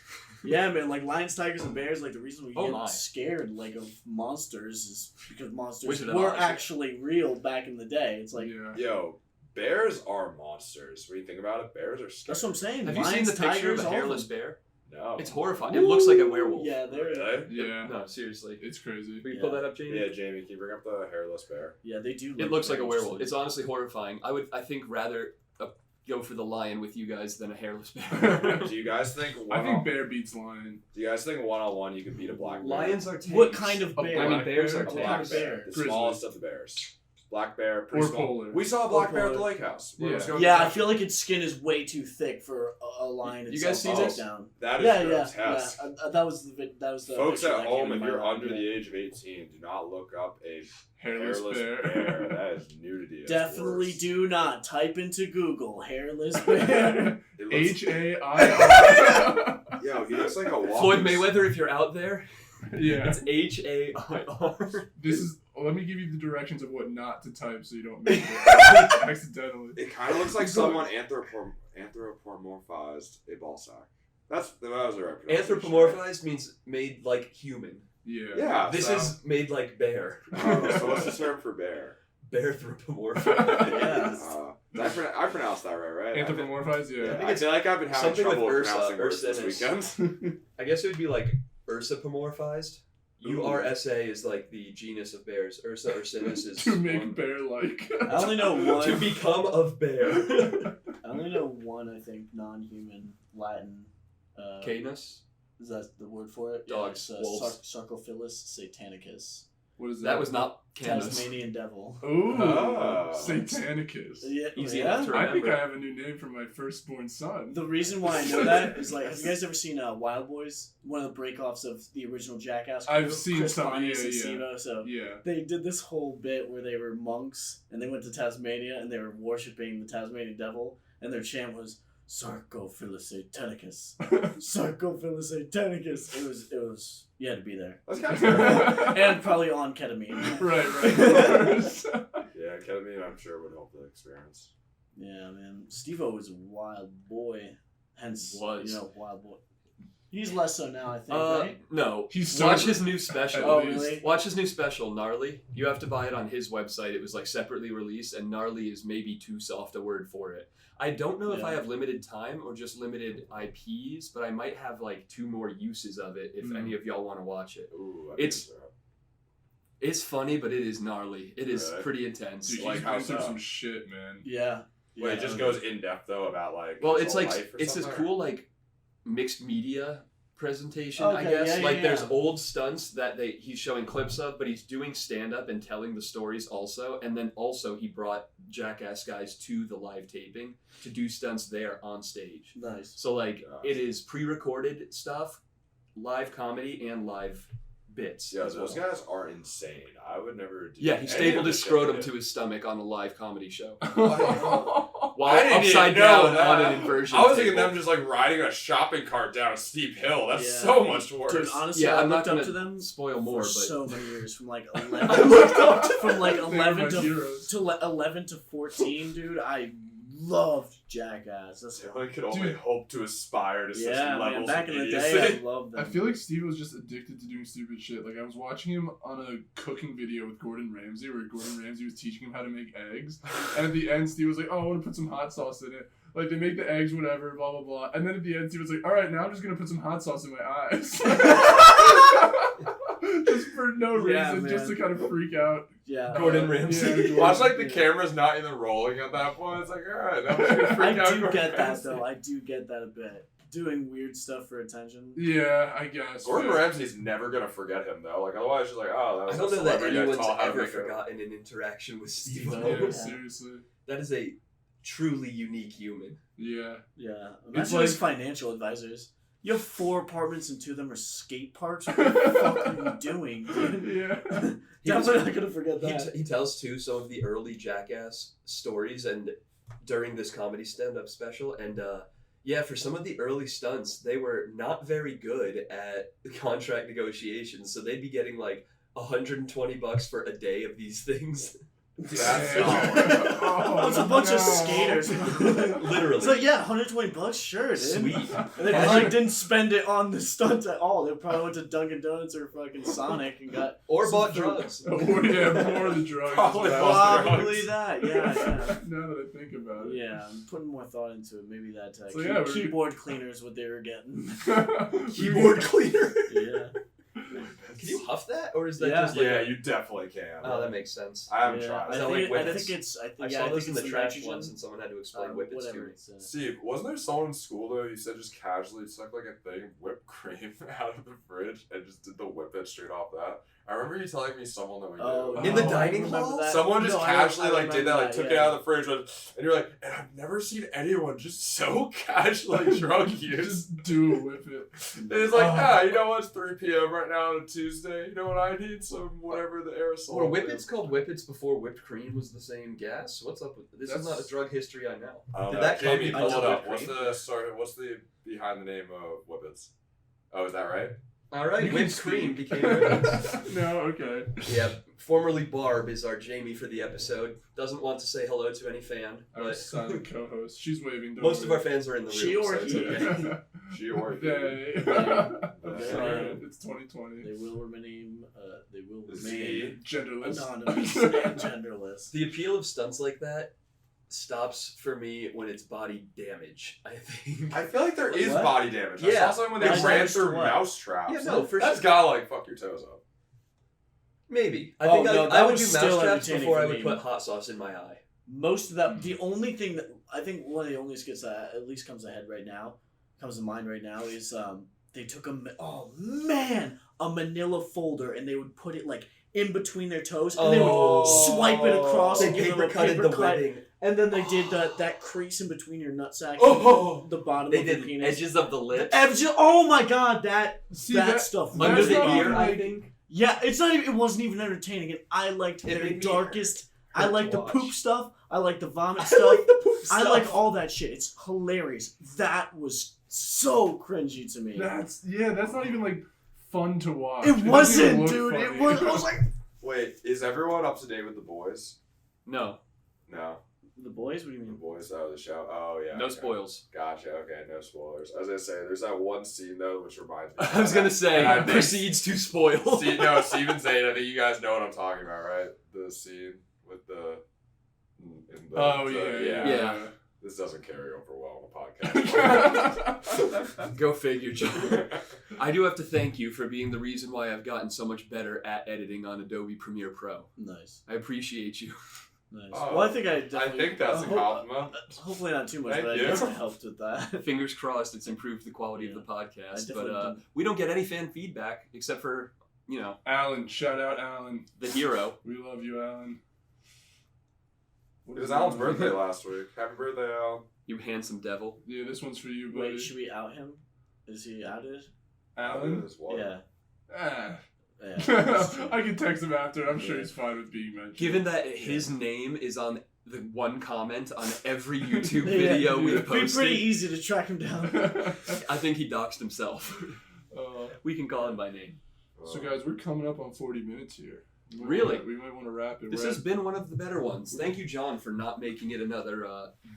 Yeah, man. Like lions, tigers, and bears. Like the reason we Oh get my. scared like of monsters is because monsters Wizard of were Oz. actually real back in the day. It's like Yeah. Yo, bears are monsters. When you think about it, bears are scary. that's what I'm saying. Have you seen Lions, the picture tigers, of a all hairless them. bear? No. It's horrifying. It looks like a werewolf. Yeah, they're Really? Yeah. No, seriously. It's crazy. Will you Yeah. pull that up, Jamie? Yeah, Jamie, can you bring up the hairless bear? yeah they do. It looks like a very werewolf. interesting. It's honestly horrifying. I think rather go for the lion with you guys than a hairless bear. Do you guys think I think bear beats lion. Do you guys think one-on-one you could beat a black bear? Lions are tame. What kind of A bear? I mean, bears bear? are A tame. black bear. The Grizzly. smallest of the bears. Black bear, pretty Or small. polar. We saw a black Or bear at the polar. lake house. Yeah. Yeah, I feel like its skin is way too thick for a lion. You guys itself see to this? take down. That is Yeah, grotesque. that was the Folks picture at that home, came if to you're my mind, under yeah. the age of 18, do not look up a Hairless, hairless bear. bear. That is nudity. at its Definitely worst. do not type into Google hairless bear. It looks- H-A-I-R. Yo, he looks like a walking... Floyd Mayweather, if you're out there, Yeah. it's H-A-I-R. This is. Let me give you the directions of what not to type so you don't make it accidentally. It kind of looks like someone anthropomorphized a ball sack. That was the right pronunciation. Anthropomorphized means made like human. Yeah. Yeah. This so, is made like bear. So what's the term for bear? Bearthropomorphized. Yeah. I pronounced that right? Anthropomorphized, yeah. I feel like I've been having something with trouble Ursa, pronouncing words this Ursinus. weekend. I guess it would be like Ursapomorphized. URSA is like the genus of bears. Ursa Ursinus is To make one. bear-like. I only know one. To become of bear. I only know one. I think non-human Latin. Canis. Is that the word for it? Dogs, Yeah, wolves. Sarcophilus satanicus. What is that? That was not Canis. Tasmanian devil. Ooh. Oh. Satanicus. Yeah, Easy yeah. enough to I think remember. I have a new name for my firstborn son. The reason why I know that is like, have you guys ever seen Wild Boys? One of the breakoffs of the original Jackass. I've crew, seen Chris some, Pontius yeah, and yeah. Steve-O, so Yeah. they did this whole bit where they were monks and they went to Tasmania and they were worshiping the Tasmanian devil and their chant was Sarcophilus satanicus. Sarcophilus satanicus. It was you had to be there. That's kind of terrible. And probably on ketamine. Right. Yeah, ketamine, I'm sure, would help the experience. Yeah, man. Steve-O was a wild boy. Hence, Was. wild boy. He's less so now, I think, right? No. He's Watch sober. his new special. Oh, At least. really? Watch his new special, Gnarly. You have to buy it on his website. It was like separately released, and Gnarly is maybe too soft a word for it. I don't know if Yeah. I have limited time or just limited IPs, but I might have like 2 more uses of it if any of y'all want to watch it. Ooh, It's- It's funny, but it is gnarly. It is Really? pretty intense. Dude, Like, he's how been through so? some shit, man. Yeah. Wait, it just goes in depth though about like. Well, his it's whole like life or it's this something, or- cool like mixed media presentation, I Okay, guess. yeah, like yeah, there's yeah. old stunts that he's showing clips of, but he's doing stand up and telling the stories also. And then also he brought Jackass guys to the live taping to do stunts there on stage. Nice. So like Gosh. it is pre-recorded stuff, live comedy and live bits. Yeah, as those well. guys are insane. I would never do. Yeah, he any stapled of his the shit scrotum they to his stomach on a live comedy show. I While didn't upside even know down that. on an inversion. I was thinking table. them just like riding a shopping cart down a steep hill. That's Yeah. so much worse. Dude, honestly, Yeah, I I'm not looked up gonna to them spoil for more, but so many years, from like I 11 looked up to from like They were 11 my to heroes. 11 to 14, dude. I loved Jackass. That's I could only Dude. hope to aspire to such yeah, levels man. Back of in the idiocy. day, I loved them. I feel like Steve was just addicted to doing stupid shit. Like, I was watching him on a cooking video with Gordon Ramsay, where Gordon Ramsay was teaching him how to make eggs. And at the end, Steve was like, oh, I want to put some hot sauce in it. Like, they make the eggs, whatever, blah, blah, blah. And then at the end, Steve was like, all right, now I'm just going to put some hot sauce in my eyes. Just for no Yeah, reason, just to man. kind of freak out. yeah. Gordon Ramsay. Yeah, Gordon- Watch like the Yeah. camera's not even rolling at that point. It's like, all right, now I'm just gonna freak I out. do Gordon get that Ramsay. though. I do get that a bit. Doing weird stuff for attention. Yeah, I guess. Gordon but- Ramsay's never gonna forget him though. Like otherwise, she's like, oh, that was I don't a know that celebrity I anyone's taught how to ever make a- forgotten an interaction with Steve. Steve-O. Yeah, Yeah. seriously. That is a truly unique human. Yeah. Yeah. It's Imagine his like- financial advisors. You have 4 apartments and 2 of them are skate parks. What the fuck are you doing, dude? Yeah. Definitely not gonna forget He, that. he tells too some of the early Jackass stories and during this comedy stand-up special, and Yeah, for some of the early stunts, they were not very good at contract negotiations, so they'd be getting like $120 for a day of these things. That's Oh, it's a bunch of skaters. Literally. It's like, yeah, $120, sure, dude. Sweet. And they probably didn't spend it on the stunts at all. They probably went to Dunkin' Donuts or fucking Sonic and got Or some bought food. drugs. Oh, yeah, more of the drugs. Probably Now bought Probably that, yeah. that I think about it. Yeah, I'm putting more thought into it. Maybe that So, yeah, we're- keyboard cleaner's what they were getting. Keyboard cleaner. Yeah. Can you huff that, or is that Yeah. just like? Yeah, you definitely can. Oh, that makes sense. I haven't Yeah, tried. I Is that think, like I whippets? think it's. I think, I yeah, saw I those think in the it's trash nitrogen. once, and someone had to explain whippets to Whatever. me. It's, Steve, wasn't there someone in school though? You said just casually took like a thing of whipped cream out of the fridge and just did the whippet straight off that. I remember you telling me someone that we did. In the I dining remember hall? that. Someone just No, casually I like did remember that, like took it yeah. out of the fridge, and you're like, and I've never seen anyone just so casually drug use. Just do a whippet. And it's like, you know what? It's 3 p.m. right now on a Tuesday. You know what I need? Some whatever the aerosol. Were whippets called whippets before whipped cream was the same gas? What's up with this? Is not a drug history I know. I don't Did know. that Jamie, come pull because it of up. whipped cream? What's the behind the name of whippets? Oh, is that right? All right, You can whipped speak. cream became whippets. No, okay. Yeah, formerly Barb is our Jamie for the episode. Doesn't want to say hello to any fan, Our but silent co-host. She's waving. Don't most of our worry. fans are in the She room. or so it's he. okay. She or he. They. Okay. Sorry, it's 2020. They will remain. They will Z. remain Genderless. anonymous and genderless. The appeal of stunts like that stops for me when it's body damage, I think. I feel like there is What? body damage. Yeah. I saw something when they Body ran damage to through what? mouse traps. Yeah, no, for That's sure. gotta like fuck your toes up. Maybe. I Oh, think no, I that would was do still mousetraps entertaining before for I would me. put hot sauce in my eye. Most of that, the only thing that I think one of the only skits that at least comes to mind right now is they took a manila folder and they would put it like in between their toes and they would swipe it across They and give them paper a cutted paper the cut. wedding. And then they did that crease in between your nutsack Oh. and the bottom They of did the penis. edges of the The lips. edges. Oh my god, that See stuff. Under that's the not ear, even, I like- think. Yeah, it's not even. It wasn't even entertaining. And I liked It their made me darkest. I hurt like to the watch. poop stuff. I like the vomit I stuff. like the poop I stuff. like all that shit. It's hilarious. That was so cringy to me. That's not even like fun to watch. It doesn't even wasn't, look dude. funny. It was. I was like, Wait, is everyone up to date with The Boys? No. No. the boys. What do you The mean? Boys, that was the show. Oh, yeah. No okay. spoils. Gotcha, okay, no spoilers. I was gonna say, there's that one scene, though, which reminds me. I was gonna say, And I think- proceeds to spoil. Steve and Zane, I think you guys know what I'm talking about, right? The scene with the... Oh, yeah. Yeah. This doesn't carry over well on the podcast. Go figure, John. I do have to thank you for being the reason why I've gotten so much better at editing on Adobe Premiere Pro. Nice, I appreciate you. nice. Oh, Well, I think I I definitely. think that's a compliment. Hopefully not too much, Thank but you. I guess it helped with that. Fingers crossed it's improved the quality of Yeah. the podcast. I But definitely we don't get any fan feedback except for, Alan, shout out Alan. the hero. We love you, Alan. What It was is Alan's going on? birthday last week. Happy birthday, Alan. You handsome devil. Yeah, this one's for you, buddy. Wait, should we out him? Is he outed? Alan? As well. Yeah. Ah. Yeah. that's true. I can text him after. I'm sure Yeah. he's fine with being mentioned. Given that his name is on the one comment on every YouTube Yeah. video we've It'd be pretty posted, easy to track him down. I think he doxed himself. We can call him by name. So guys, we're coming up on 40 minutes here. Really? We might want to wrap it. This has been one of the better ones. Thank you, John, for not making it another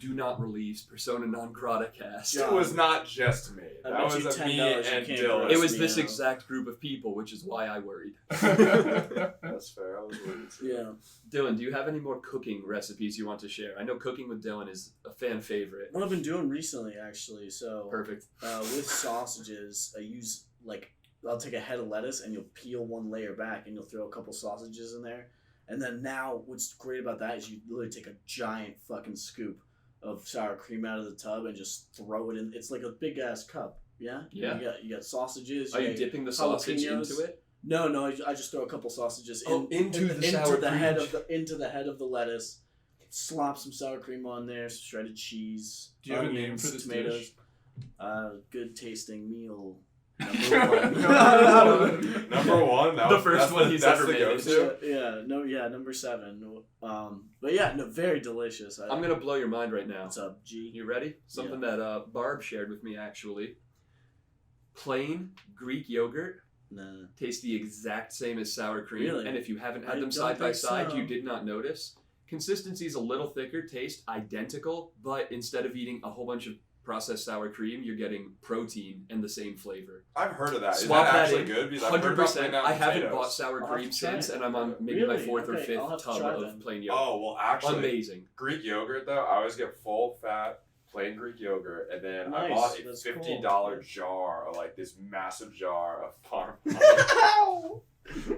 do not release persona non grata cast. It was not just me. I That bet you was a me $10 you and can't Dylan. It was me this out. exact group of people, which is why I worried. That's fair. I was worried too. Yeah. Dylan, do you have any more cooking recipes you want to share? I know cooking with Dylan is a fan favorite. What I've been doing recently, actually, so Perfect. with sausages, I use I'll take a head of lettuce and you'll peel one layer back and you'll throw a couple sausages in there, and then now what's great about that is you literally take a giant fucking scoop of sour cream out of the tub and just throw it in. It's like a big ass cup. Yeah. Yeah. You got sausages. Are you got dipping the sausage jalapenos. into it? No. I just throw a couple sausages Into the sour head cream. into the head of the lettuce. Slop some sour cream on there, some shredded cheese. Do you have a name onions, for this tomatoes. dish? Good tasting meal. Number one. The first one he's ever made. Number 7. But yeah, no, very delicious. I'm gonna blow your mind right now. What's up, G? You ready? Something that Barb shared with me actually. Plain Greek yogurt Nah. tastes the exact same as sour cream, Really? and if you haven't I had them don't side by think side, so. you did not notice. Consistency is a little thicker, taste identical, but instead of eating a whole bunch of processed sour cream, you're getting protein and the same flavor. I've heard of that. Is Swap that that actually in. good? Because I've heard about 100%. plain out I haven't potatoes. bought sour I'll have cream to try since, it. and I'm on maybe my Really? 4th or Okay, I'll 5th have to tub try of then. plain yogurt. Oh, well, actually, Amazing. Greek yogurt, though, I always get full fat, plain Greek yogurt, and then I Nice, bought a that's $50 jar of, like, this massive jar of farm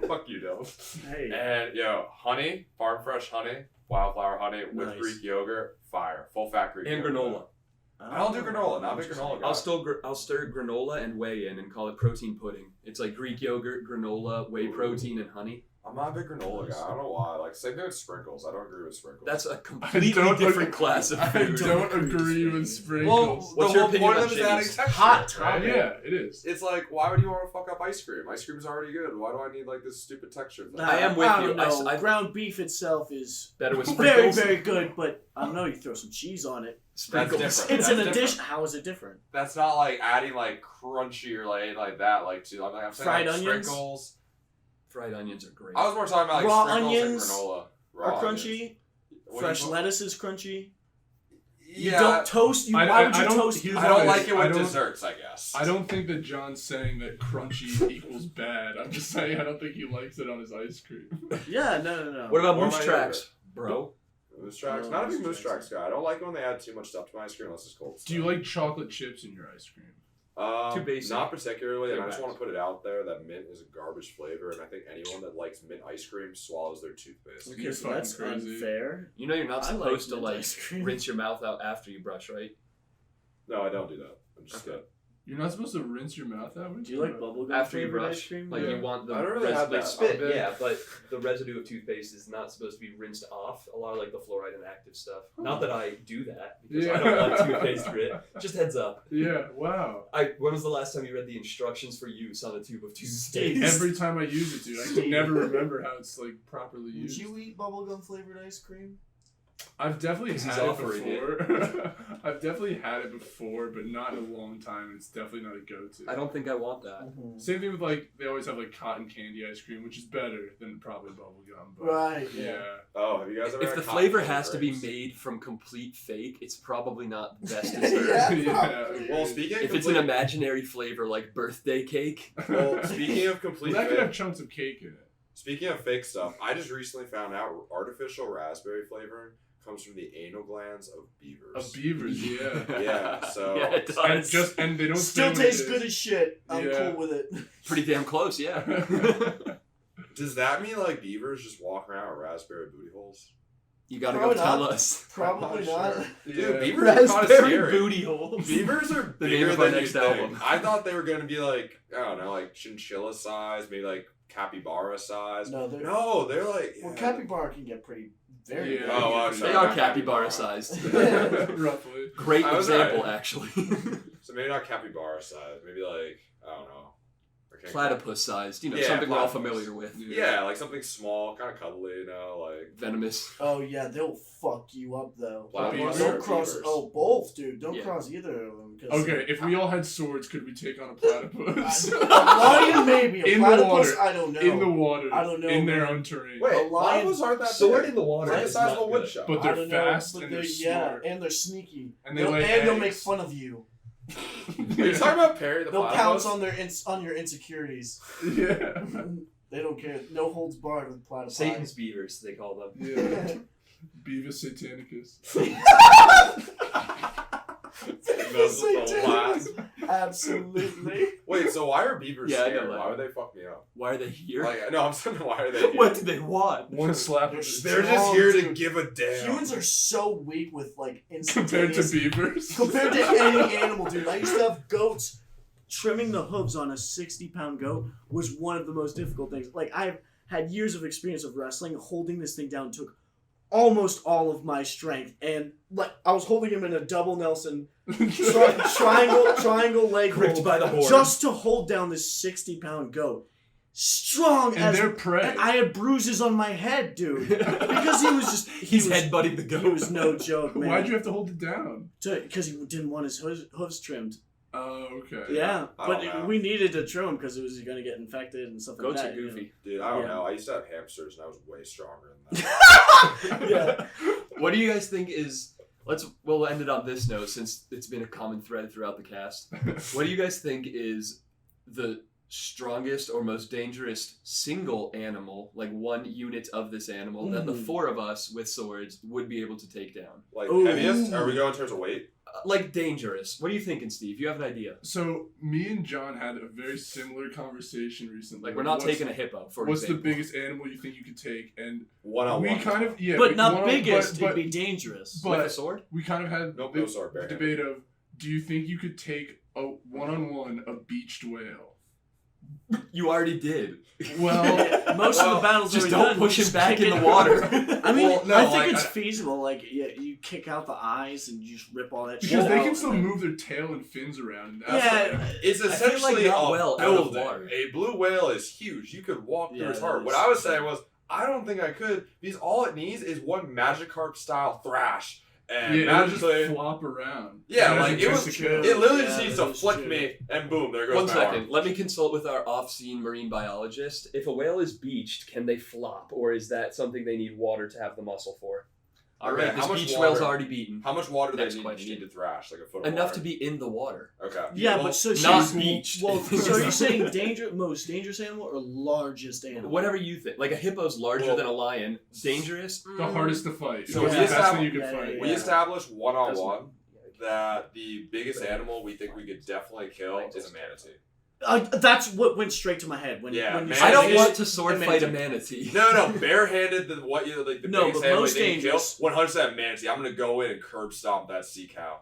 Fuck you, Dylan. Hey. And, honey, farm fresh honey, wildflower honey with Nice. Greek yogurt, fire. Full fat Greek And yogurt. granola. I don't do granola, not a big granola guy. I'll stir granola and whey in and call it protein pudding. It's like Greek yogurt, granola, whey protein, and honey. I'm not a big granola guy. I don't know why. Like, same thing with sprinkles. I don't agree with sprinkles. That's a I completely don't different ag- class of I food. don't agree with well, sprinkles. What's the your whole opinion point on of it is adding Jimmy's? texture, Hot right? Yeah, it is. It's like, why would you want to fuck up ice cream? Ice cream's already good. Why do I need, like, this stupid texture thing? I am with you. don't know. I- Ground beef itself is Better with very, sprinkles. very good, but I know you throw some cheese on it. Sprinkles. different. It's That's an addition. different. How is it different? That's not like adding like crunchy or like that. Like to I'm saying Fried like onions? sprinkles. Fried onions are great. I was more talking about like Raw sprinkles onions and granola. Are Raw crunchy. onions. What Fresh do you- lettuce is crunchy. You Yeah, don't toast. I Why would you don't- toast? here's I don't what like is. it with I don't- desserts. I guess. I don't think that John's saying that crunchy equals bad. I'm just saying I don't think he likes it on his ice cream. Yeah, no. What about Or moose my tracks, bro? Moose tracks. No, Not a big moose moose tracks guy. I don't like when they add too much stuff to my ice cream unless it's cold. Do you like chocolate chips in your ice cream? Too basic. Not particularly, and I Too just bad. want to put it out there that mint is a garbage flavor, and I think anyone that likes mint ice cream swallows their toothpaste. Okay, You're so that's fucking crazy. unfair. You know you're not I like supposed to mint like ice cream. rinse your mouth out after you brush, right? No, I don't do that. I'm just Okay. good. You're not supposed to rinse your mouth out? What are Do you like talking about? bubblegum After you flavored brush, ice cream? like Yeah. you want the I don't really have like that. spit. Okay. Yeah, but the residue of toothpaste is not supposed to be rinsed off. A lot of like the fluoride and active stuff. Not that I do that because I don't like toothpaste grit. Just heads up. Yeah, wow. When was the last time you read the instructions for use on a tube of toothpaste? Every time I use it, dude, I can never remember how it's like properly Would used. you eat bubblegum flavored ice cream? I've definitely He's had it offering before. I've definitely had it before, but not in a long time. It's definitely not a go-to. I don't think I want that. Same thing with like they always have like cotton candy ice cream, which is better than probably bubblegum. But Right. yeah. Oh, have you guys ever If had the cotton flavor candy has to be grapes? made from complete fake, it's probably not the best Yeah. dessert. Yeah. Well, speaking of If it's an complete, imaginary flavor like birthday cake, well, speaking of Well, complete that could fake, have chunks of cake in it. speaking of fake stuff, I just recently found out artificial raspberry flavoring comes from the anal glands of beavers. Of beavers, yeah. Yeah, so yeah, it And does. and they don't Still say what it tastes is. good as shit. I'm Yeah. cool with it. Pretty damn close, yeah. does that mean like beavers just walk around with raspberry booty holes? You gotta Probably go tell not. us. Probably not. Dude, Yeah. beavers are kind of Raspberry scary. booty hole. Beavers are The name bigger of our than you next think. album. I thought they were gonna be like, I don't know, like chinchilla size, maybe like capybara size. No, they're They're like Well, yeah. capybara can get pretty very Yeah. big. Oh, well, They sorry, are not capybara capybara. sized. Roughly. Great I was example, right. actually. So maybe not capybara size, maybe like I don't know. I can't- Platypus sized, Yeah, something we're all platypus. familiar with. Yeah, like something small, kind of cuddly, like. Venomous. Oh yeah, they'll fuck you up though. Platypus Don't or cross. beavers? Oh, both, dude. Don't Yeah. cross either of them. 'cause- Okay, if we all had swords, could we take on a platypus? A lion maybe. A In the platypus, water. I don't know. In the water. I don't know, In their man. own terrain. Wait, A lion- platypus aren't that Sword big. in the water They're the is size not of a wood good. shot. But I they're don't know, fast but and they're yeah, smart. and they're sneaky. And they they'll, lay and they'll make eggs. fun of you. Are you talking about Perry the They'll platypus? pounce on your insecurities. Yeah. They don't care. No holds barred with platypus. Satan's beavers, they call them. Yeah. Beavis Satanicus. Those are the last. Absolutely. Wait, so why are beavers Yeah, I know scared? that. Why would they fuck me up? Why are they here? Like, no, I'm saying why are they here? What do they want? One slap They're of the They're dick. just here to Dude. give a damn. Humans are so weak with like compared to instantaneous beavers. compared to any animal, dude. I used to have goats. Trimming the hooves on a 60-pound goat was one of the most difficult things. Like, I've had years of experience of wrestling. Holding this thing down took almost all of my strength. And, like, I was holding him in a double Nelson, triangle leg Gripped hold by the horn. just to hold down this 60-pound goat. Strong And as they're prey. and I had bruises on my head, dude, because he was He's headbutting the goat. He was no joke, man. Why'd you have to hold it down? Because he didn't want his hooves trimmed. Oh, okay. Yeah, I don't but know. we needed to trim him because it was going to get infected and stuff like Goats that. are goofy. Dude, I don't Yeah. know. I used to have hamsters and I was way stronger than that. Yeah. What do you guys think is? We'll end it on this note since it's been a common thread throughout the cast. What do you guys think is the strongest or most dangerous single animal, like one unit of this animal, that the four of us with swords would be able to take down? Like Ooh. heaviest? Are we going in terms of weight? Like dangerous. What are you thinking, Steve? You have an idea? So me and John had a very similar conversation recently. Like we're not taking a hippo, for What's example. the biggest animal you think you could take? And One-on-one. we kind of But not one-on- biggest, but- it'd be dangerous. With a but sword? we kind of had Nope, the, no sword, the barehanded. debate of, do you think you could take a one-on-one a beached whale? You already did. Well, Most of the battles just are don't done, push just him back kick in it. the water. I mean, Well, no, I think like, it's feasible. Like, you kick out the eyes and you just rip all that shit because they out. can still move their tail and fins around. And Yeah, It's I feel like essentially not a well out of building. water. A blue whale is huge. You could walk through Yeah, its heart. it What is. I was saying was, I don't think I could, because all it needs is one Magikarp style thrash. And yeah, it'll just magically, flop around. yeah, It like has it a was, chance to kill. it literally Yeah, just needs that to is flick true. me, and boom, there goes One my second. arm. Let me consult with our off-scene marine biologist. If a whale is beached, can they flop, or is that something they need water to have the muscle for? All Okay, right, how this much beached water- wheel's already beaten. How much water do Next they need, question. need to thrash? Like a foot of Enough water? to be in the water. Okay. Yeah, Well, but so not she's beached. Well, so are you saying most dangerous animal or largest animal? Whatever you think. Like a hippo's larger Well, than a lion. Dangerous? The hardest to fight. So It's we the best established- thing you can yeah, fight. yeah, We yeah. established one-on-one that the biggest animal we think we could definitely kill is a manatee. That's what went straight to my head when. Yeah, when you man. said I don't Manatee- want to sword fight a manatee. manatee. No, barehanded. The No, biggest but animal most we think we can dangerous- kill. 100% manatee. I'm gonna go in and curb stomp that sea cow.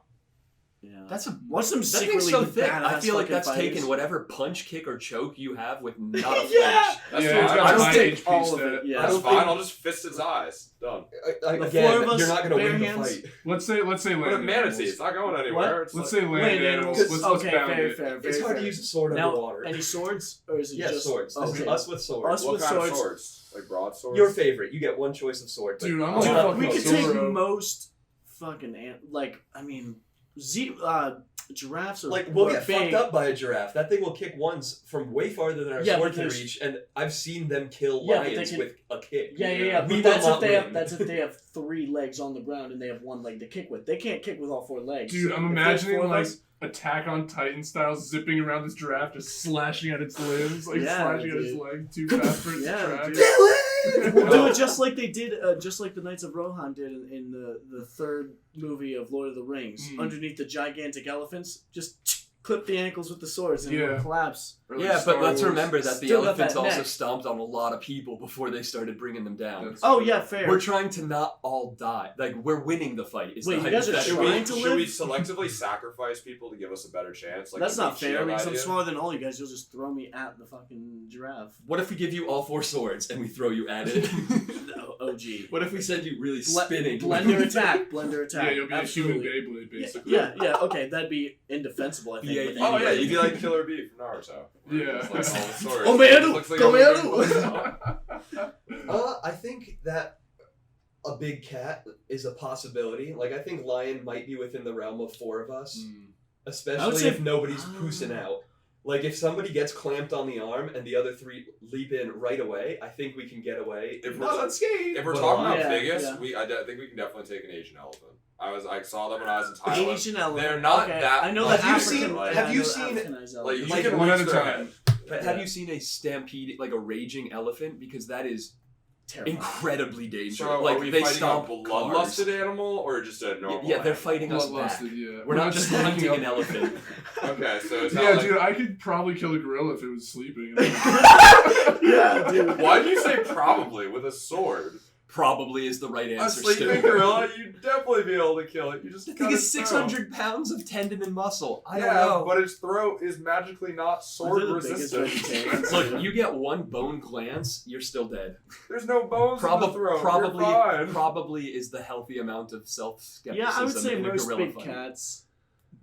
Yeah. That's a What's some that secretly thing's so thick. I badass feel like fucking that's fighters. taken whatever punch, kick, or choke you have with not a flinch. Yeah. That's Yeah, fine. it's got I a don't high think HP all of stat. it. Yeah. That's don't fine. think- I'll just fist its eyes. Done. The Again, four of us, you're not going to bare win the hands. fight. Let's say But a land manatee, animals. it's not going anywhere. It's Let's like, say land Land animals. animals. Let's Okay, bound fair, it. fair. It's hard to use a sword Now, underwater. any swords or is it Yeah, just swords. This is Okay. us with swords. Us what with kind of swords. swords? Like broadswords? Your favorite. You get one choice of sword. but- Dude, I'm Oh, like no, fucking We could take Zoro. most fucking giraffes are Like, we'll are get big. fucked up by a giraffe. That thing will kick ones from way farther than our Yeah, sword but can there's- reach, and I've seen them kill Yeah, but they lions can- with a kick. Yeah. We But that's will if not they have win. that's if they have 3 legs on the ground and they have 1 leg to kick with. They can't kick with all 4 legs. Dude, So I'm if there's imagining 4 of like us- Attack on Titan style, zipping around this giraffe, just slashing at its limbs, like Yeah, slashing at its dude. leg too fast for its Yeah, track. dude. We'll do it just like they did, just like the Knights of Rohan did in the 3rd movie of Lord of the Rings. Mm. Underneath the gigantic elephants, just clip the ankles with the swords and Yeah. it'll collapse. Or like Yeah, Star but let's Wars. remember that the Still got elephants that also neck. stomped on a lot of people before they started bringing them down. That's Oh true. yeah, fair. We're trying to not all die. Like, we're winning the fight. Is Wait, the you guys are hypothetical. trying to Should live? we selectively sacrifice people to give us a better chance? Like That's the not fair. I mean, Nietzschean I'm idea? smaller than all you guys. You'll just throw me at the fucking giraffe. What if we give you all 4 swords and we throw you at it? OG. What if we send you really spinning? Blender attack. Blender attack. Yeah, you'll be Absolutely. a human Beyblade, basically. Yeah. Okay, that'd be indefensible. I think. Yeah, with Oh yeah, anybody. you'd be like Killer Bee from Naruto. Yeah. It's like all the swords. Oh, man, It looks like come a here. movie. I think that a big cat is a possibility. Like, I think lion might be within the realm of 4 of us, I would especially say- if nobody's poosing out. Like, if somebody gets clamped on the arm and the other 3 leap in right away, I think we can get away. If Not we're- unscathed. If we're but talking about Yeah, biggest, yeah. I think we can definitely take an Asian elephant. I saw them when I was in Thailand. Asian elephant. They're not okay. that I know much. the Have you African. seen- yeah, have I you know the seen- Africanized Like elephant. you Like, can one reach at a their time. head. But have you seen a stampede, like a raging elephant? Because that is Terrifying. incredibly dangerous. So like, are we they fighting a stomp bloodlusted cars. animal or just a normal? Yeah, they're animal? fighting us back. Bloodlusted, yeah. We're not just sneaking hunting up. an elephant. Okay, so it's not Yeah, like, dude, I could probably kill a gorilla if it was sleeping. Yeah, dude. why do you say probably with a sword? Probably is the right A answer. sleeping Stu. gorilla, you'd definitely be able to kill it. You just The cut thing is its throat. 600 pounds of tendon and muscle. I Yeah, don't know. but its throat is magically not sword They're the biggest resistant. vegetarians. Look, you get one bone glance, you're still dead. There's no bones in the throat. Probably, You're fine. probably is the healthy amount of self-skepticism Yeah, I would say in a most gorilla big fight. cats.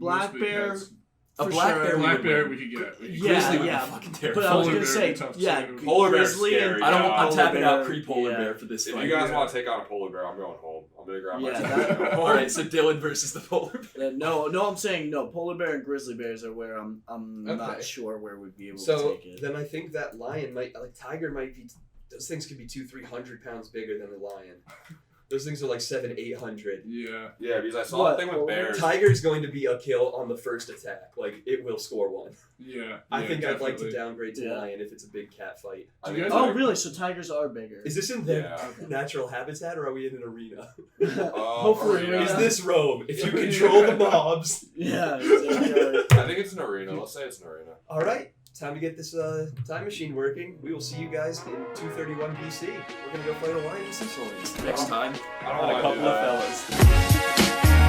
black big bear. cats. A For black sure. bear, Black bear we we could get. Yeah, Grizzly would yeah. be fucking But terrifying. I was Polar gonna bear say, would be tough yeah, too. Polar bear's grizzly and scary. I don't. Yeah. I'm tapping out bear, pre-polar yeah. bear for this If fight. you guys Yeah. want to take on a polar bear, I'm going home. I'm gonna grab my Yeah, TV. that- All right, so Dylan versus the polar bear. No, I'm saying no. Polar bear and grizzly bears are where I'm Okay. not sure where we'd be able to So take it. then I think that lion might, like tiger might be, those things could be 200-300 pounds bigger than the lion. Those things are like 700-800. Yeah. Yeah, because I saw What, a thing with polar bears. Tiger's going to be a kill on the first attack. Like it will score one. Yeah. I yeah, think I'd like to definitely. downgrade to Yeah. lion if it's a big cat fight. I Do think you guys Oh, like- really? So tigers are bigger. Is this in their Yeah. natural habitat or are we in an arena? Hopefully, arena. Is this Rome? If you control the mobs. Yeah. Exactly. I think it's an arena. Let's say it's an arena. All right, time to get this time machine working. We will see you guys in 231 BC. We're gonna go fight a lion with some swords. Next time I don't on a want to couple do of that. fellas.